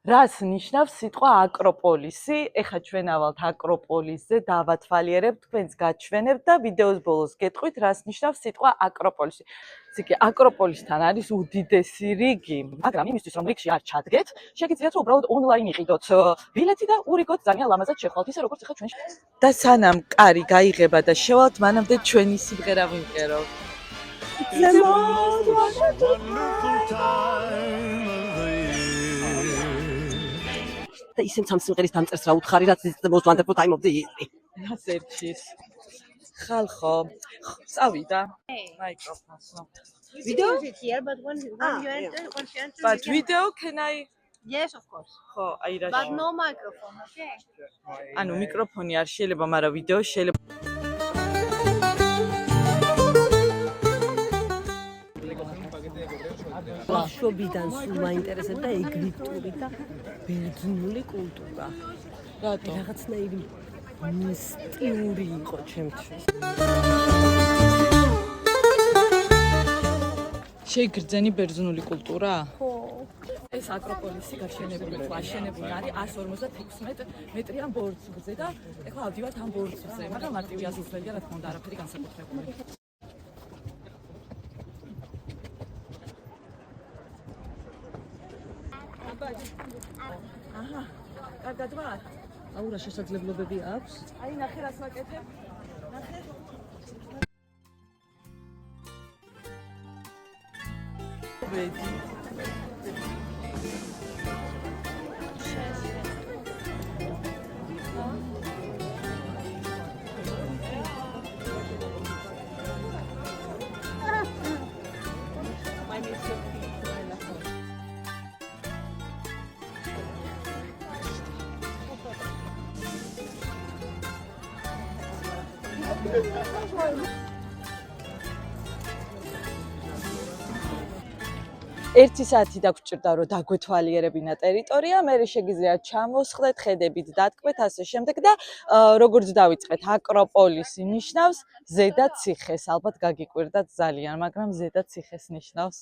რას ნიშნავს სიტყვა აკროპოლისი? ეხლა ჩვენ ავალთ აკროპოლისზე, დავათვალიერებთ, თქვენს გაჩვენებთ და ვიდეოს ბოლოს გეტყვით, რას ნიშნავს სიტყვა აკროპოლისი. ისე აკროპოლისთან არის უდიდესი რიგი, მაგრამ იმისთვის რომ რიგში არ ჩადგეთ, შეგიძლიათ რომ უბრალოდ ონლაინ იყიდოთ ბილეთი და ურიგოთ ძალიან ლამაზად შეხვალთ, ისე როგორც ეხლა ჩვენ. და სანამ კარი გაიღება და შევალთ, მანამდე ჩვენი სიმღერა ვიმღეროთ. და ისე სამ სიმღერის დამწერს რა უთხარი, რაც is the most wonderful time of the year. რას ერჩის? ხალხო, წავიდა მაიკროფონს. Video is it here, but when you enter, once you enter. But video can I? Yes, of course. ხო, აი რა. But no microphone, okay? ანუ მიკროფონი არ შეიძლება, მაგრამ ვიდეო შეიძლება. ბავშვობიდან სულ მაინტერესებდა ეგვიპტური და ბერძნული კულტურა. რატო? რაღაცნაირი მისტიური იყო ჩემთვის. შეიგრძენი ბერძნული კულტურა? ხო. ეს აკროპოლისი გაშენებული არის 156 მეტრიან ბორცვზე და ეხლა ავდივართ ამ ბორცვზე, მაგრამ მარტივი ასასვლელია, რა თქმა უნდა, არაფერი განსაკუთრებული. აჰა, კარგად ვარ? აუ რა შესაძლებლობები აქვს? აი ნახე რას ვაკეთებ? ნახე. ვედი. ერთი საათი დაგჭირდა რომ დაგვეთვალიერებინა ტერიტორია, მე შეგიძლიათ ჩამოსხდეთ, ხედებით დატკბეთ ასე შემდეგ და როგორც დავიწყეთ, აკროპოლისი ნიშნავს ზედა ციხეს, ალბათ გაგიკვირდათ ძალიან, მაგრამ ზედა ციხეს ნიშნავს.